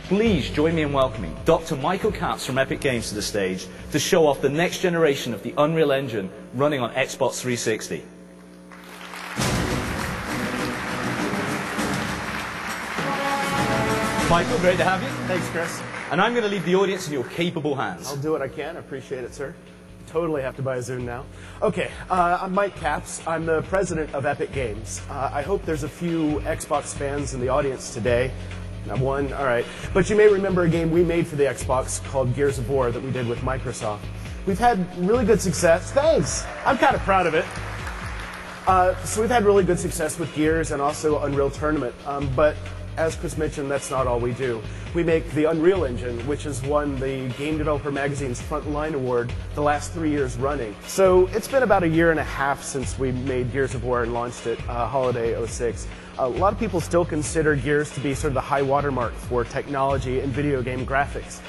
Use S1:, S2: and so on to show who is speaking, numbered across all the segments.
S1: Please join me in welcoming Dr. Michael Capps from Epic Games to the stage to show off the next generation of the Unreal Engine running on Xbox 360. Michael, great to have you.
S2: Thanks, Chris.
S1: And I'm going to leave the audience in your capable hands.
S2: I'll do what I can. I appreciate it, sir. Totally have to buy a Zune now. Okay, I'm Mike Capps. I'm the president of Epic Games. I hope there's a few Xbox fans in the audience today. Not one? All right. But you may remember a game we made for the Xbox called Gears of War that we did with Microsoft. We've had really good success. Thanks! I'm kind of proud of it. So we've had really good success with Gears and also Unreal Tournament. But as Chris mentioned, that's not all we do. We make the Unreal Engine, which has won the Game Developer Magazine's Frontline Award the last 3 years running. So it's been about a year and a half since we made Gears of War and launched it, holiday '06. A lot of people still consider Gears to be sort of the high watermark for technology and video game graphics.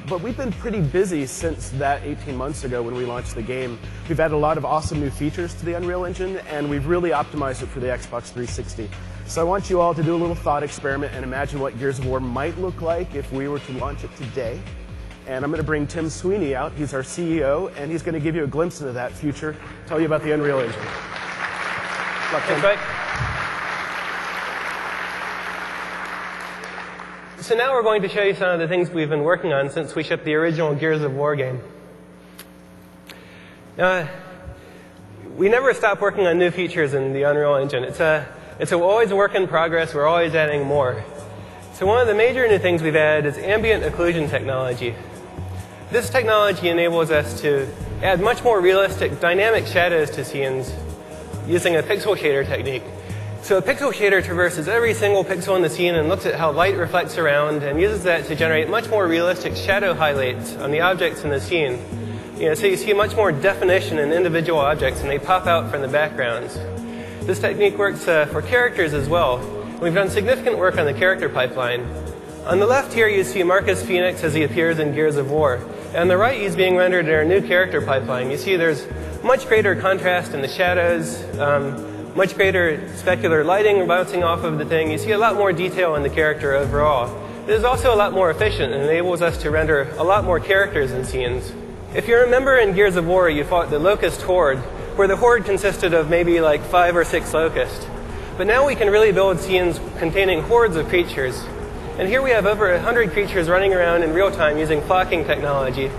S2: But we've been pretty busy since that 18 months ago when we launched the game. We've added a lot of awesome new features to the Unreal Engine, and we've really optimized it for the Xbox 360. So I want you all to do a little thought experiment and imagine what Gears of War might look like if we were to launch it today. And I'm going to bring Tim Sweeney out. He's our CEO, and he's going to give you a glimpse into that future, tell you about the Unreal Engine.
S3: Thanks, Mike. So now we're going to show you some of the things we've been working on since we shipped the original Gears of War game. We never stop working on new features in the Unreal Engine. It's always a work in progress. We're always adding more. So one of the major new things we've added is ambient occlusion technology. This technology enables us to add much more realistic dynamic shadows to scenes using a pixel shader technique. So a pixel shader traverses every single pixel in the scene and looks at how light reflects around and uses that to generate much more realistic shadow highlights on the objects in the scene. So you see much more definition in individual objects and they pop out from the backgrounds. This technique works for characters as well. We've done significant work on the character pipeline. On the left here you see Marcus Phoenix as he appears in Gears of War. And on the right he's being rendered in our new character pipeline. You see there's much greater contrast in the shadows, much greater specular lighting bouncing off of the thing. You see a lot more detail in the character overall. It is also a lot more efficient and enables us to render a lot more characters in scenes. If you remember in Gears of War, you fought the Locust Horde, where the Horde consisted of maybe like 5 or 6 locusts. But now we can really build scenes containing hordes of creatures. And here we have over 100 creatures running around in real time using flocking technology.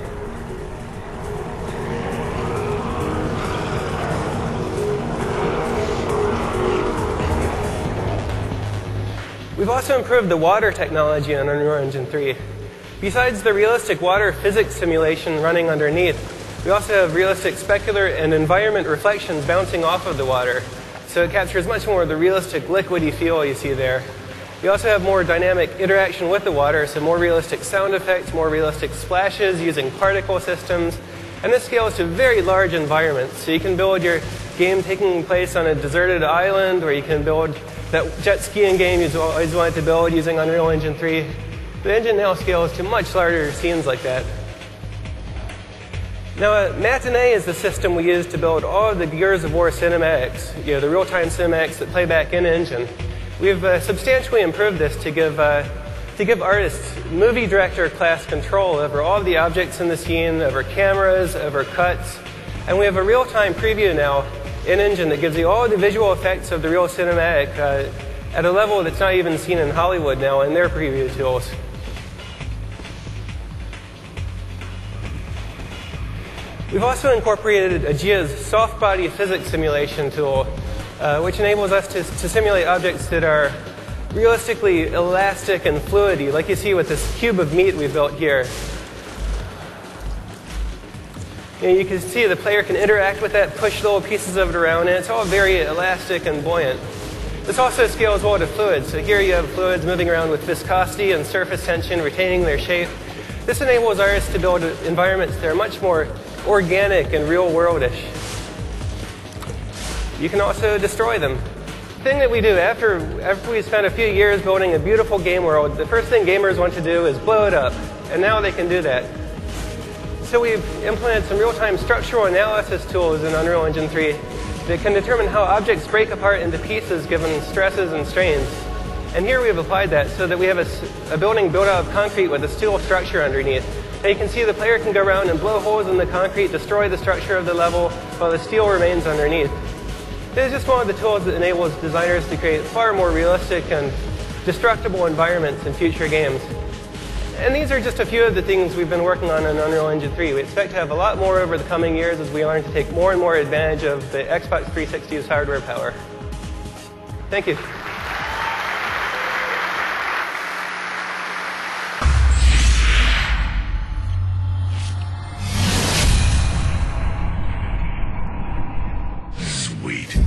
S3: We've also improved the water technology on Unreal Engine 3. Besides the realistic water physics simulation running underneath, we also have realistic specular and environment reflections bouncing off of the water. So it captures much more of the realistic liquidy feel you see there. We also have more dynamic interaction with the water, so more realistic sound effects, more realistic splashes using particle systems. And this scales to very large environments. So you can build your game taking place on a deserted island, or you can build that jet skiing game you've always wanted to build using Unreal Engine 3. The engine now scales to much larger scenes like that. Now, Matinee is the system we use to build all of the Gears of War cinematics, the real-time cinematics that play back in engine. We've substantially improved this to give artists movie director class control over all of the objects in the scene, over cameras, over cuts. And we have a real-time preview now in engine that gives you all the visual effects of the real cinematic at a level that's not even seen in Hollywood now in their preview tools. We've also incorporated Aegea's soft body physics simulation tool, which enables us to simulate objects that are realistically elastic and fluidy, like you see with this cube of meat we built here. You can see the player can interact with that, push little pieces of it around, and it's all very elastic and buoyant. This also scales well to fluids. So here you have fluids moving around with viscosity and surface tension, retaining their shape. This enables artists to build environments that are much more organic and real-worldish. You can also destroy them. thing that we do after we spent a few years building a beautiful game world, the first thing gamers want to do is blow it up. And now they can do that. So we've implemented some real-time structural analysis tools in Unreal Engine 3 that can determine how objects break apart into pieces given stresses and strains. And here we've applied that so that we have a building built out of concrete with a steel structure underneath. And you can see the player can go around and blow holes in the concrete, destroy the structure of the level, while the steel remains underneath. This is just one of the tools that enables designers to create far more realistic and destructible environments in future games. And these are just a few of the things we've been working on in Unreal Engine 3. We expect to have a lot more over the coming years as we learn to take more and more advantage of the Xbox 360's hardware power. Thank you.
S4: Sweet.